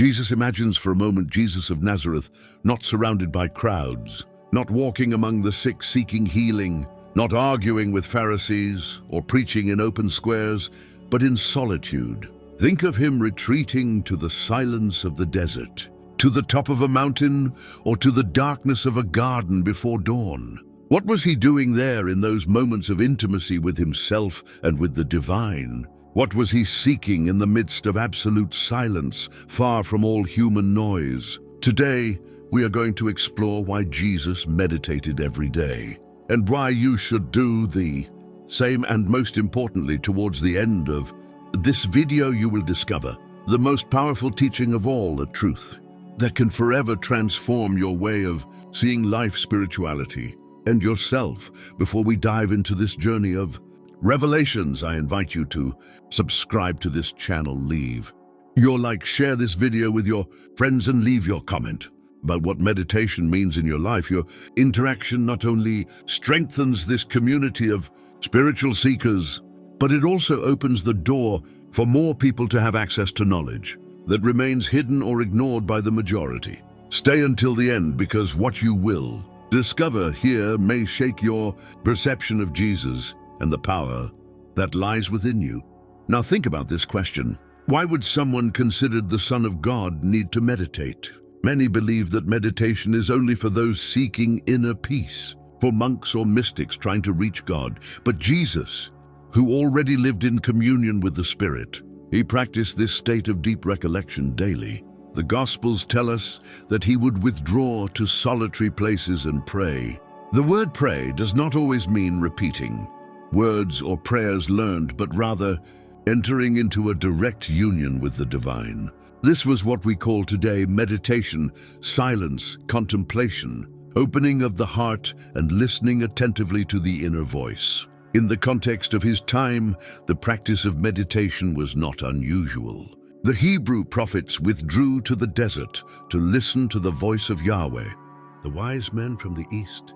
Jesus imagines for a moment Jesus of Nazareth, not surrounded by crowds, not walking among the sick seeking healing, not arguing with Pharisees or preaching in open squares, but in solitude. Think of him retreating to the silence of the desert, to the top of a mountain, or to the darkness of a garden before dawn. What was he doing there in those moments of intimacy with himself and with the divine? What was he seeking in the midst of absolute silence, far from all human noise? Today, we are going to explore why Jesus meditated every day, and why you should do the same, and most importantly, towards the end of this video you will discover the most powerful teaching of all, a truth that can forever transform your way of seeing life, spirituality, and yourself. Before we dive into this journey of revelations, I invite you to subscribe to this channel, leave your like, share this video with your friends, and leave your comment about what meditation means in your life. Your interaction not only strengthens this community of spiritual seekers, but it also opens the door for more people to have access to knowledge that remains hidden or ignored by the majority. Stay until the end, because what you will discover here may shake your perception of Jesus and the power that lies within you. Now think about this question. Why would someone considered the Son of God need to meditate? Many believe that meditation is only for those seeking inner peace, for monks or mystics trying to reach God. But Jesus, who already lived in communion with the Spirit, he practiced this state of deep recollection daily. The Gospels tell us that he would withdraw to solitary places and pray. The word pray does not always mean repeating words or prayers learned, but rather entering into a direct union with the divine. This was what we call today meditation, silence, contemplation, opening of the heart and listening attentively to the inner voice. In the context of his time, the practice of meditation was not unusual. The Hebrew prophets withdrew to the desert to listen to the voice of Yahweh. The wise men from the east,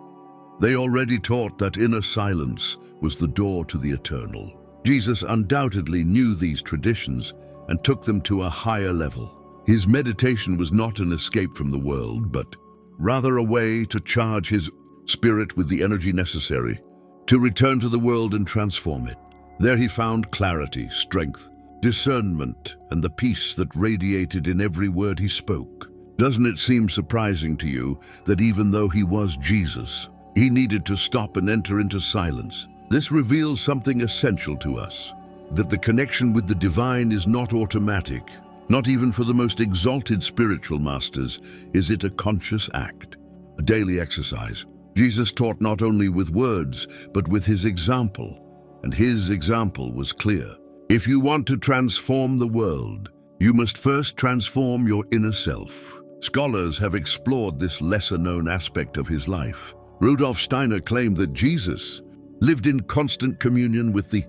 they already taught that inner silence was the door to the eternal. Jesus undoubtedly knew these traditions and took them to a higher level. His meditation was not an escape from the world, but rather a way to charge his spirit with the energy necessary to return to the world and transform it. There he found clarity, strength, discernment, and the peace that radiated in every word he spoke. Doesn't it seem surprising to you that even though he was Jesus, he needed to stop and enter into silence? This reveals something essential to us, that the connection with the divine is not automatic. Not even for the most exalted spiritual masters is it a conscious act, a daily exercise. Jesus taught not only with words, but with his example, and his example was clear. If you want to transform the world, you must first transform your inner self. Scholars have explored this lesser-known aspect of his life. Rudolf Steiner claimed that Jesus lived in constant communion with the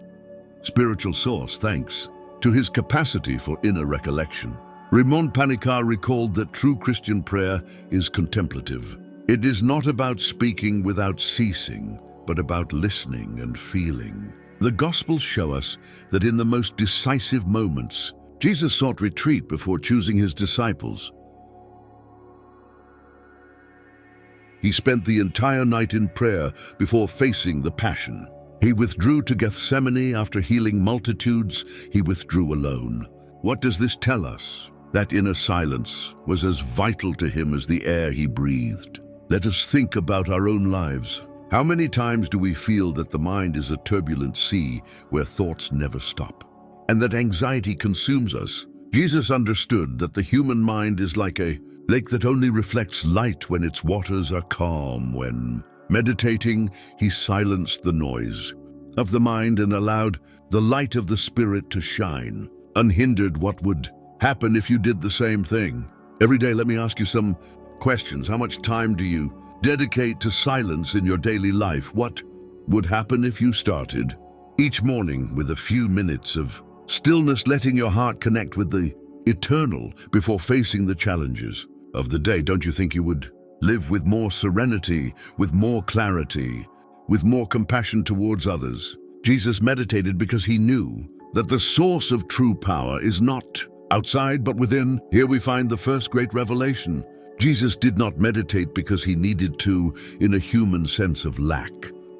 spiritual source thanks to his capacity for inner recollection. Raymond Panicard recalled that true Christian prayer is contemplative. It is not about speaking without ceasing, but about listening and feeling. The Gospels show us that in the most decisive moments, Jesus sought retreat before choosing his disciples. He spent the entire night in prayer before facing the passion. He withdrew to Gethsemane after healing multitudes. He withdrew alone. What does this tell us? That inner silence was as vital to him as the air he breathed. Let us think about our own lives. How many times do we feel that the mind is a turbulent sea where thoughts never stop, and that anxiety consumes us? Jesus understood that the human mind is like a lake that only reflects light when its waters are calm. When meditating, he silenced the noise of the mind and allowed the light of the Spirit to shine unhindered. What would happen if you did the same thing? Every day, let me ask you some questions. How much time do you dedicate to silence in your daily life? What would happen if you started each morning with a few minutes of stillness, letting your heart connect with the eternal before facing the challenges of the day? Don't you think you would live with more serenity, with more clarity, with more compassion towards others? Jesus meditated because he knew that the source of true power is not outside but within. Here we find the first great revelation. Jesus did not meditate because he needed to, in a human sense of lack,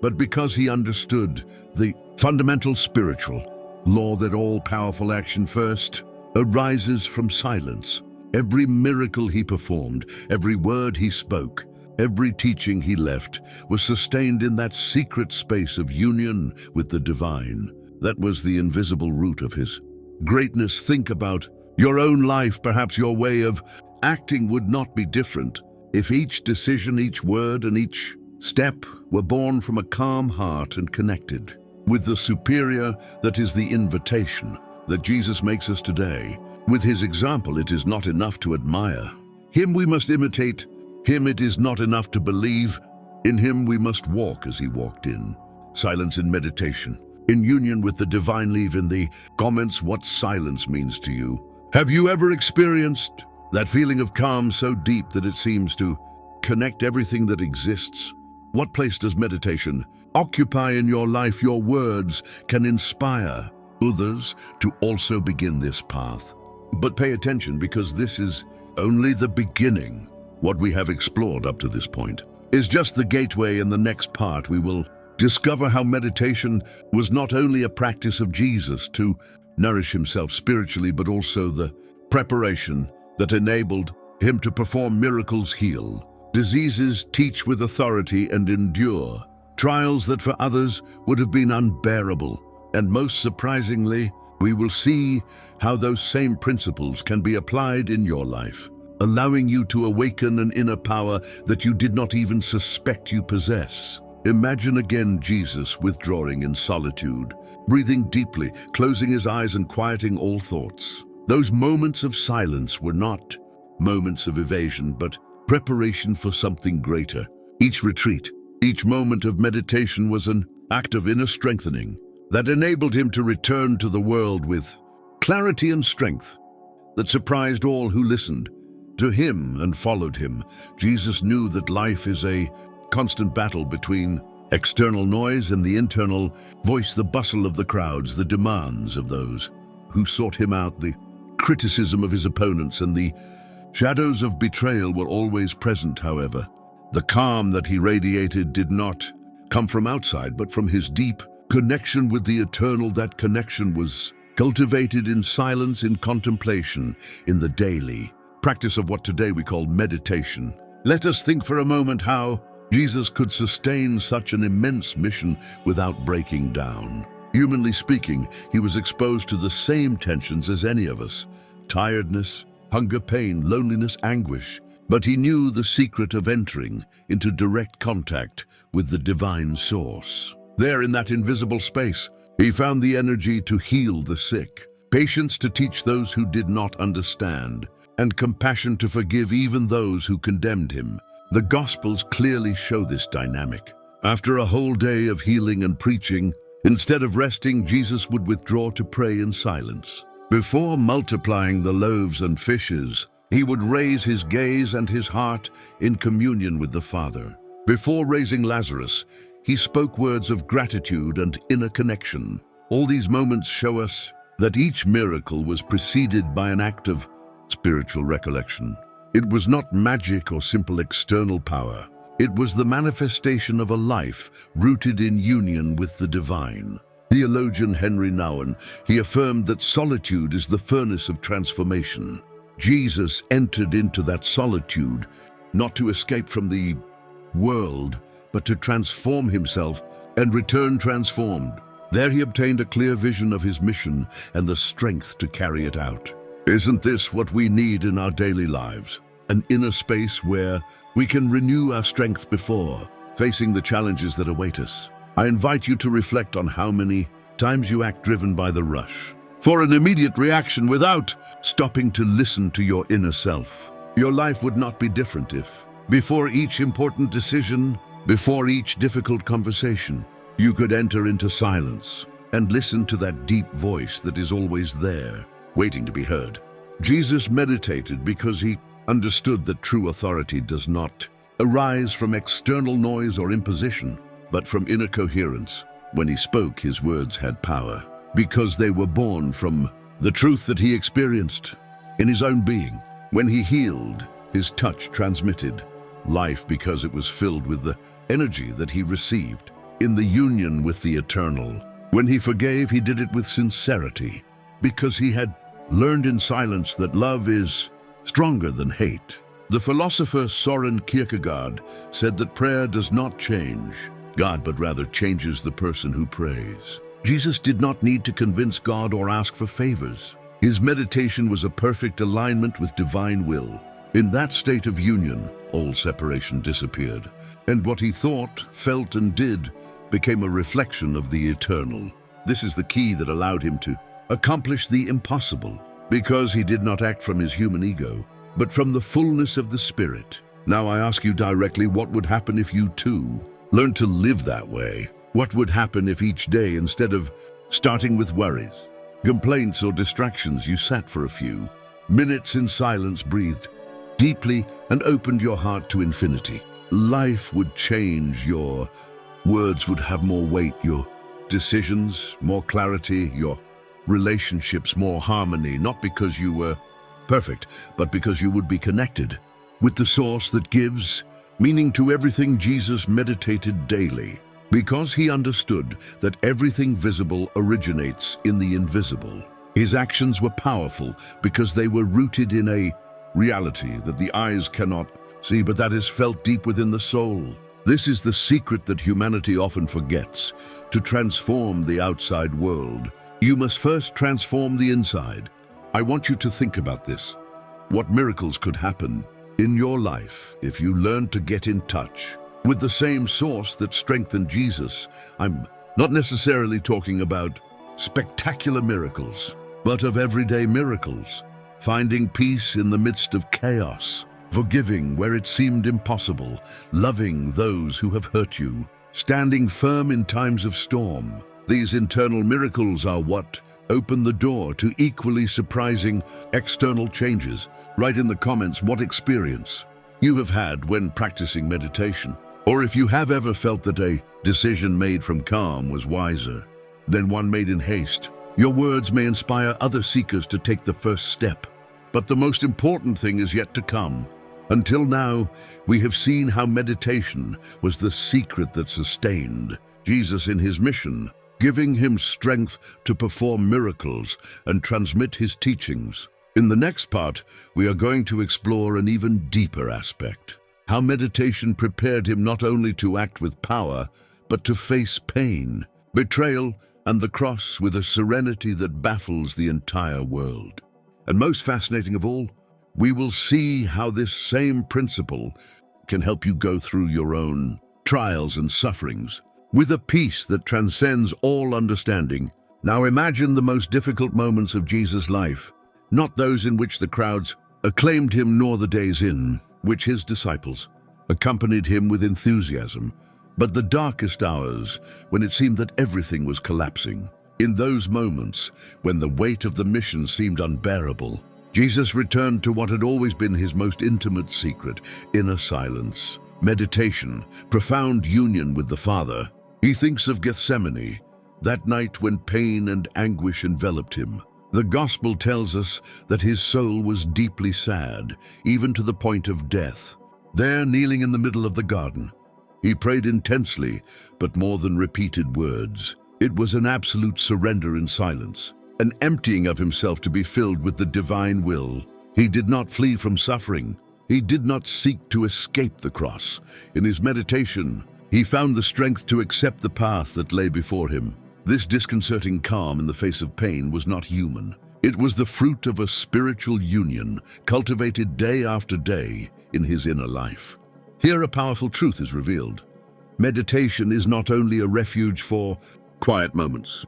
but because he understood the fundamental spiritual law that all powerful action first arises from silence. Every miracle he performed, every word he spoke, every teaching he left was sustained in that secret space of union with the divine. That was the invisible root of his greatness. Think about your own life. Perhaps your way of acting would not be different if each decision, each word, and each step were born from a calm heart and connected with the superior that is the invitation that Jesus makes us today. With his example, it is not enough to admire him, we must imitate him. It is not enough to believe in him, we must walk as he walked in silence, in meditation, in union with the divine. Leave in the comments what silence means to you. Have you ever experienced that feeling of calm so deep that it seems to connect everything that exists? What place does meditation occupy in your life? Your words can inspire others to also begin this path. But pay attention, because this is only the beginning. What we have explored up to this point is just the gateway. In the next part, we will discover how meditation was not only a practice of Jesus to nourish himself spiritually, but also the preparation that enabled him to perform miracles, heal diseases, teach with authority, and endure trials that for others would have been unbearable. And most surprisingly, we will see how those same principles can be applied in your life, allowing you to awaken an inner power that you did not even suspect you possess. Imagine again Jesus withdrawing in solitude, breathing deeply, closing his eyes and quieting all thoughts. Those moments of silence were not moments of evasion, but preparation for something greater. Each retreat, each moment of meditation was an act of inner strengthening that enabled him to return to the world with clarity and strength that surprised all who listened to him and followed him. Jesus knew that life is a constant battle between external noise and the internal voice, the bustle of the crowds, the demands of those who sought him out, the criticism of his opponents, and the shadows of betrayal were always present. However, the calm that he radiated did not come from outside, but from his deep connection with the eternal. That connection was cultivated in silence, in contemplation, in the daily practice of what today we call meditation. Let us think for a moment how Jesus could sustain such an immense mission without breaking down. Humanly speaking, he was exposed to the same tensions as any of us: tiredness, hunger, pain, loneliness, anguish. But he knew the secret of entering into direct contact with the divine source. There, in that invisible space, he found the energy to heal the sick, patience to teach those who did not understand, and compassion to forgive even those who condemned him. The Gospels clearly show this dynamic. After a whole day of healing and preaching, instead of resting, Jesus would withdraw to pray in silence. Before multiplying the loaves and fishes, he would raise his gaze and his heart in communion with the Father. Before raising Lazarus, he spoke words of gratitude and inner connection. All these moments show us that each miracle was preceded by an act of spiritual recollection. It was not magic or simple external power. It was the manifestation of a life rooted in union with the divine. Theologian Henry Nouwen, he affirmed that solitude is the furnace of transformation. Jesus entered into that solitude not to escape from the world, but to transform himself and return transformed. There he obtained a clear vision of his mission and the strength to carry it out. Isn't this what we need in our daily lives? An inner space where we can renew our strength before facing the challenges that await us. I invite you to reflect on how many times you act driven by the rush for an immediate reaction without stopping to listen to your inner self. Your life would not be different if, before each important decision, before each difficult conversation, you could enter into silence and listen to that deep voice that is always there, waiting to be heard. Jesus meditated because he understood that true authority does not arise from external noise or imposition, but from inner coherence. When he spoke, his words had power, because they were born from the truth that he experienced in his own being. When he healed, his touch transmitted life because it was filled with the energy that he received in the union with the eternal. When he forgave, he did it with sincerity because he had learned in silence that love is stronger than hate. The philosopher Soren Kierkegaard said that prayer does not change God, but rather changes the person who prays. Jesus did not need to convince God or ask for favors. His meditation was a perfect alignment with divine will. In that state of union, all separation disappeared, and what he thought, felt, and did became a reflection of the eternal. This is the key that allowed him to accomplish the impossible, because he did not act from his human ego, but from the fullness of the Spirit. Now I ask you directly, what would happen if you too learned to live that way? What would happen if each day, instead of starting with worries, complaints, or distractions, you sat for a few minutes in silence, breathed deeply, and opened your heart to infinity? Life would change. Your words would have more weight, your decisions more clarity, your relationships more harmony, not because you were perfect, but because you would be connected with the source that gives meaning to everything. Jesus meditated daily because he understood that everything visible originates in the invisible. His actions were powerful because they were rooted in a reality that the eyes cannot see, but that is felt deep within the soul. This is the secret that humanity often forgets. To transform the outside world, you must first transform the inside. I want you to think about this. What miracles could happen in your life if you learn to get in touch with the same source that strengthened Jesus? I'm not necessarily talking about spectacular miracles, but of everyday miracles. Finding peace in the midst of chaos, forgiving where it seemed impossible, loving those who have hurt you, standing firm in times of storm. These internal miracles are what open the door to equally surprising external changes. Write in the comments what experience you have had when practicing meditation, or if you have ever felt that a decision made from calm was wiser than one made in haste. Your words may inspire other seekers to take the first step, but the most important thing is yet to come. Until now, we have seen how meditation was the secret that sustained Jesus in his mission, giving him strength to perform miracles and transmit his teachings. In the next part, we are going to explore an even deeper aspect: how meditation prepared him not only to act with power, but to face pain, betrayal, and the cross with a serenity that baffles the entire world. And most fascinating of all, we will see how this same principle can help you go through your own trials and sufferings with a peace that transcends all understanding. Now imagine the most difficult moments of Jesus' life, not those in which the crowds acclaimed him, nor the days in which his disciples accompanied him with enthusiasm, but the darkest hours when it seemed that everything was collapsing. In those moments, when the weight of the mission seemed unbearable, Jesus returned to what had always been his most intimate secret: inner silence, meditation, profound union with the Father. He thinks of Gethsemane, that night when pain and anguish enveloped him. The Gospel tells us that his soul was deeply sad, even to the point of death. There, kneeling in the middle of the garden, he prayed intensely, but more than repeated words. It was an absolute surrender in silence, an emptying of himself to be filled with the divine will. He did not flee from suffering. He did not seek to escape the cross. In his meditation, he found the strength to accept the path that lay before him. This disconcerting calm in the face of pain was not human. It was the fruit of a spiritual union cultivated day after day in his inner life. Here a powerful truth is revealed. Meditation is not only a refuge for quiet moments,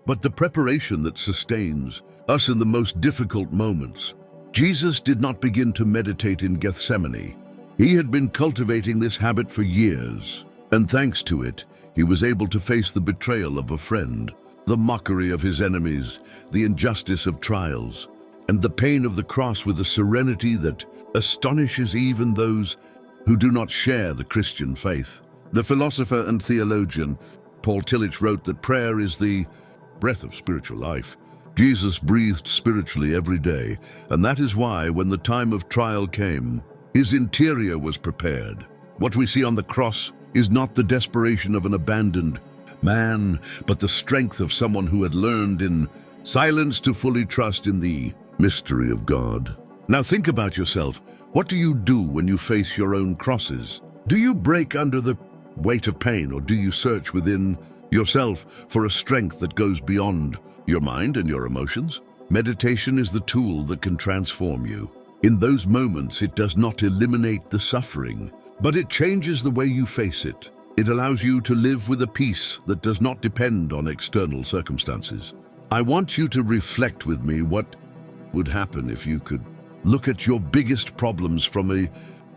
but the preparation that sustains us in the most difficult moments. Jesus did not begin to meditate in Gethsemane. He had been cultivating this habit for years, and thanks to it, he was able to face the betrayal of a friend, the mockery of his enemies, the injustice of trials, and the pain of the cross with a serenity that astonishes even those who do not share the Christian faith. The philosopher and theologian Paul Tillich wrote that prayer is the breath of spiritual life. Jesus breathed spiritually every day, and that is why, when the time of trial came, his interior was prepared. What we see on the cross is not the desperation of an abandoned man, but the strength of someone who had learned in silence to fully trust in the mystery of God. Now think about yourself. What do you do when you face your own crosses? Do you break under the weight of pain, or do you search within yourself for a strength that goes beyond your mind and your emotions? Meditation is the tool that can transform you. In those moments, it does not eliminate the suffering, but it changes the way you face it. It allows you to live with a peace that does not depend on external circumstances. I want you to reflect with me what would happen if you could look at your biggest problems from a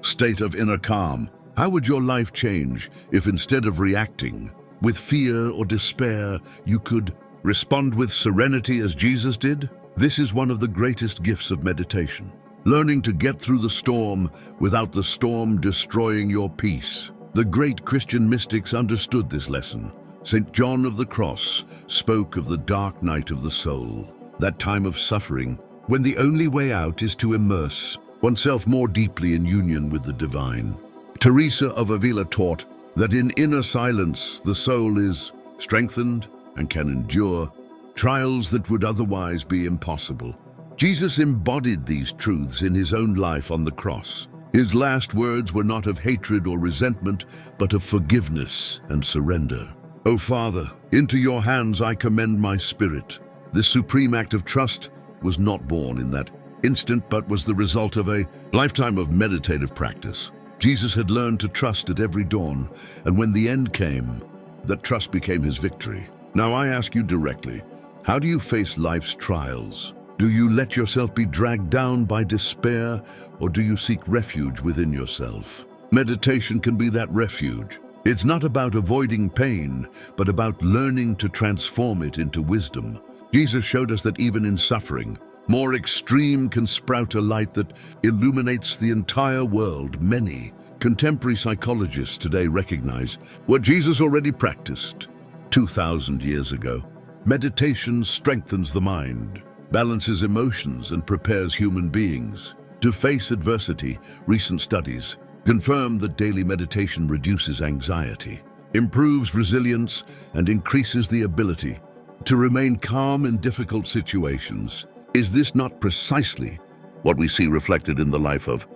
state of inner calm. How would your life change if, instead of reacting with fear or despair, you could respond with serenity as Jesus did? This is one of the greatest gifts of meditation. Learning to get through the storm without the storm destroying your peace. The great Christian mystics understood this lesson. St. John of the Cross spoke of the dark night of the soul, that time of suffering when the only way out is to immerse oneself more deeply in union with the divine. Teresa of Avila taught that in inner silence the soul is strengthened and can endure trials that would otherwise be impossible. Jesus embodied these truths in his own life on the cross. His last words were not of hatred or resentment, but of forgiveness and surrender. "O Father, into your hands I commend my spirit." This supreme act of trust was not born in that instant, but was the result of a lifetime of meditative practice. Jesus had learned to trust at every dawn, and when the end came, that trust became his victory. Now I ask you directly, how do you face life's trials? Do you let yourself be dragged down by despair, or do you seek refuge within yourself? Meditation can be that refuge. It's not about avoiding pain, but about learning to transform it into wisdom. Jesus showed us that even in suffering, more extreme can sprout a light that illuminates the entire world. Many contemporary psychologists today recognize what Jesus already practiced 2,000 years ago. Meditation strengthens the mind, balances emotions, and prepares human beings to face adversity. Recent studies confirm that daily meditation reduces anxiety, improves resilience, and increases the ability to remain calm in difficult situations. Is this not precisely what we see reflected in the life of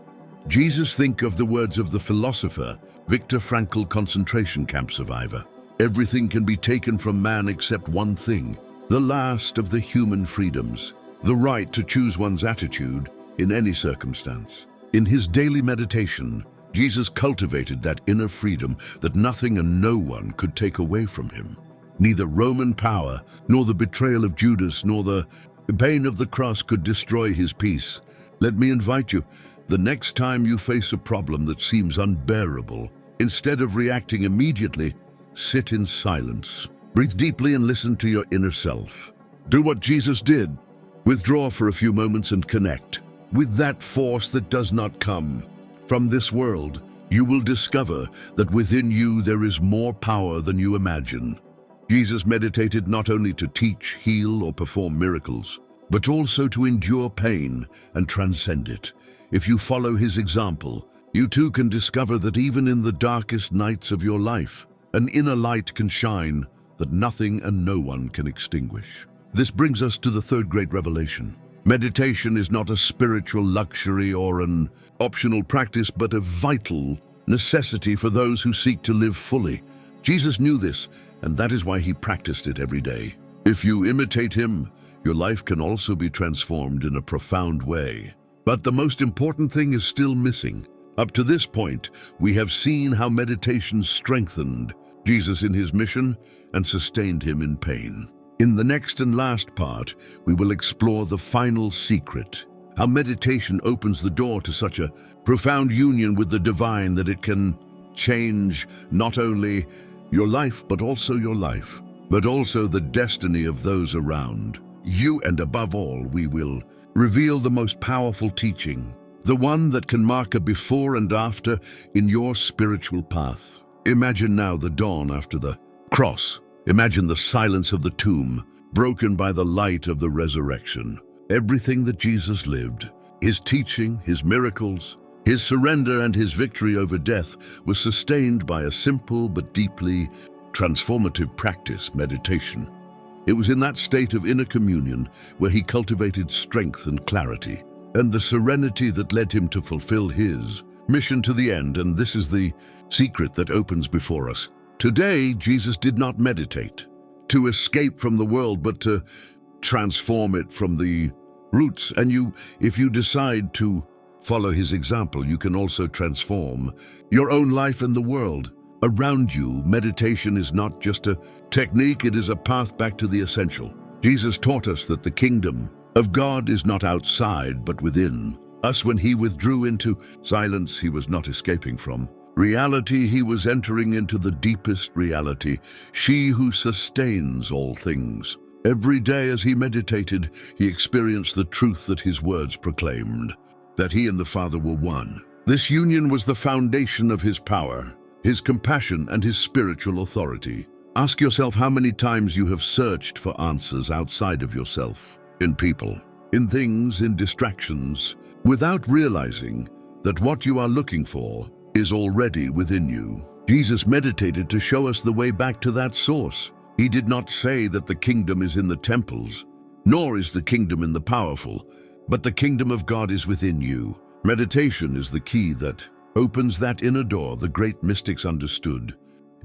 Jesus? Think of the words of the philosopher Viktor Frankl, concentration camp survivor. Everything can be taken from man except one thing, the last of the human freedoms, the right to choose one's attitude in any circumstance. In his daily meditation, Jesus cultivated that inner freedom that nothing and no one could take away from him. Neither Roman power, nor the betrayal of Judas, nor the pain of the cross could destroy his peace. Let me invite you, the next time you face a problem that seems unbearable, instead of reacting immediately, sit in silence. Breathe deeply and listen to your inner self. Do what Jesus did. Withdraw for a few moments and connect with that force that does not come from this world. You will discover that within you there is more power than you imagine. Jesus meditated not only to teach, heal, or perform miracles, but also to endure pain and transcend it. If you follow his example, you too can discover that even in the darkest nights of your life, an inner light can shine that nothing and no one can extinguish. This brings us to the third great revelation. Meditation is not a spiritual luxury or an optional practice, but a vital necessity for those who seek to live fully. Jesus knew this, and that is why he practiced it every day. If you imitate him, your life can also be transformed in a profound way. But the most important thing is still missing. Up to this point, we have seen how meditation strengthened Jesus in his mission and sustained him in pain. In the next and last part, we will explore the final secret, how meditation opens the door to such a profound union with the divine that it can change not only your life, but also the destiny of those around you. And above all, we will reveal the most powerful teaching, the one that can mark a before and after in your spiritual path. Imagine now the dawn after the cross. Imagine the silence of the tomb. broken by the light of the resurrection. Everything that Jesus lived, his teaching, his miracles, his surrender and his victory over death was sustained by a simple but deeply transformative practice, meditation. It was in that state of inner communion where he cultivated strength and clarity, and the serenity that led him to fulfill his mission to the end. And this is the secret that opens before us. Today, Jesus did not meditate to escape from the world, but to transform it from the roots. And if you decide to follow his example, you can also transform your own life and the world around you. Meditation is not just a technique, it is a path back to the essential. Jesus taught us that the kingdom of God is not outside, but within us. When he withdrew into silence, he was not escaping from reality, he was entering into the deepest reality, she who sustains all things. Every day as he meditated, he experienced the truth that his words proclaimed, that he and the Father were one. This union was the foundation of his power, his compassion, and his spiritual authority. Ask yourself how many times you have searched for answers outside of yourself, in people, in things, in distractions, without realizing that what you are looking for is already within you. Jesus meditated to show us the way back to that source. He did not say that the kingdom is in the temples, nor is the kingdom in the powerful, but the kingdom of God is within you. Meditation is the key that opens that inner door the great mystics understood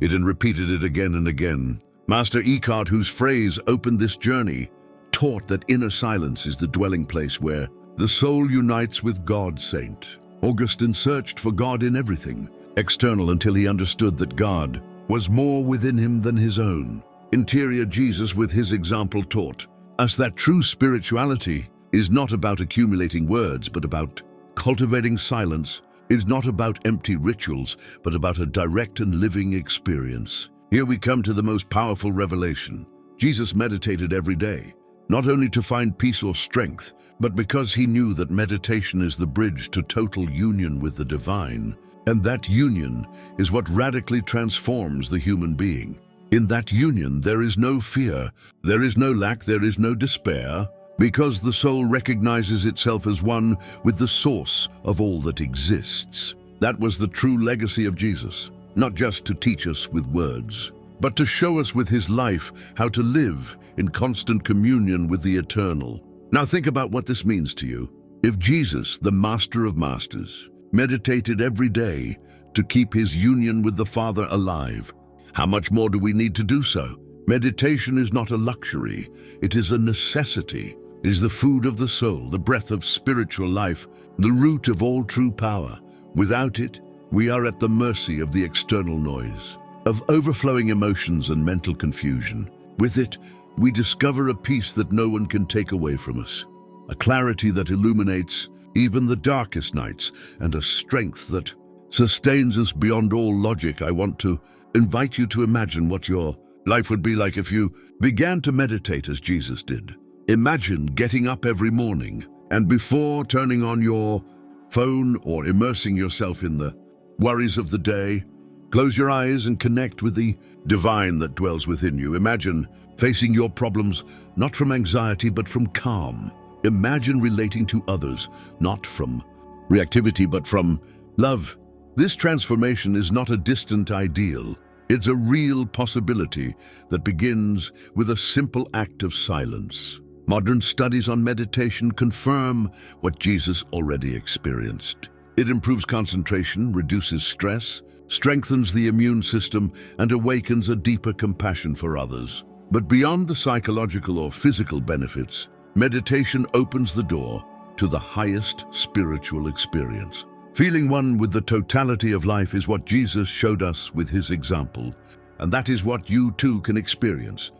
it and repeated it again and again. Master Eckhart, whose phrase opened this journey, taught that inner silence is the dwelling place where the soul unites with God. Saint Augustine searched for God in everything external until he understood that God was more within him than his own interior. Jesus, with his example, taught us that true spirituality is not about accumulating words, but about cultivating silence. Is not about empty rituals, but about a direct and living experience. Here we come to the most powerful revelation. Jesus meditated every day, not only to find peace or strength, but because he knew that meditation is the bridge to total union with the divine, and that union is what radically transforms the human being. In that union, there is no fear, there is no lack, there is no despair, because the soul recognizes itself as one with the source of all that exists. That was the true legacy of Jesus, not just to teach us with words, but to show us with his life how to live in constant communion with the eternal. Now think about what this means to you. If Jesus, the Master of Masters, meditated every day to keep his union with the Father alive, how much more do we need to do so? Meditation is not a luxury, it is a necessity. It is the food of the soul, the breath of spiritual life, the root of all true power. Without it, we are at the mercy of the external noise, of overflowing emotions and mental confusion. With it, we discover a peace that no one can take away from us, a clarity that illuminates even the darkest nights, and a strength that sustains us beyond all logic. I want to invite you to imagine what your life would be like if you began to meditate as Jesus did. Imagine getting up every morning and before turning on your phone or immersing yourself in the worries of the day, close your eyes and connect with the divine that dwells within you. Imagine facing your problems not from anxiety but from calm. Imagine relating to others not from reactivity but from love. This transformation is not a distant ideal. It's a real possibility that begins with a simple act of silence. Modern studies on meditation confirm what Jesus already experienced. It improves concentration, reduces stress, strengthens the immune system, and awakens a deeper compassion for others. But beyond the psychological or physical benefits, meditation opens the door to the highest spiritual experience. Feeling one with the totality of life is what Jesus showed us with his example, and that is what you too can experience.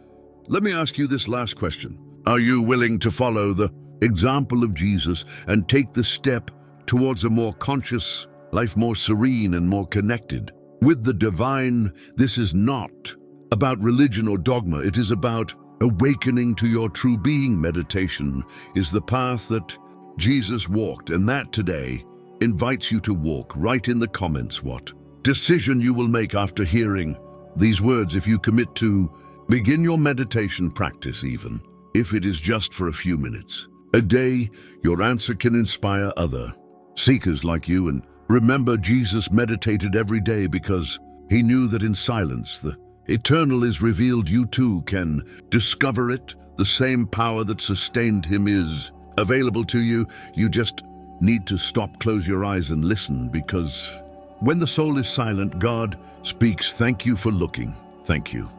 Let me ask you this last question. Are you willing to follow the example of Jesus and take the step towards a more conscious life, more serene and more connected with the divine? This is not about religion or dogma. It is about awakening to your true being. Meditation is the path that Jesus walked, and that today invites you to walk. Write in the comments what decision you will make after hearing these words. If you commit to Begin your meditation practice even, if it is just for a few minutes. A day, your answer can inspire other seekers like you. And remember, Jesus meditated every day because he knew that in silence the eternal is revealed. You too can discover it. The same power that sustained him is available to you. You just need to stop, close your eyes and listen, because when the soul is silent, God speaks. Thank you for looking. Thank you.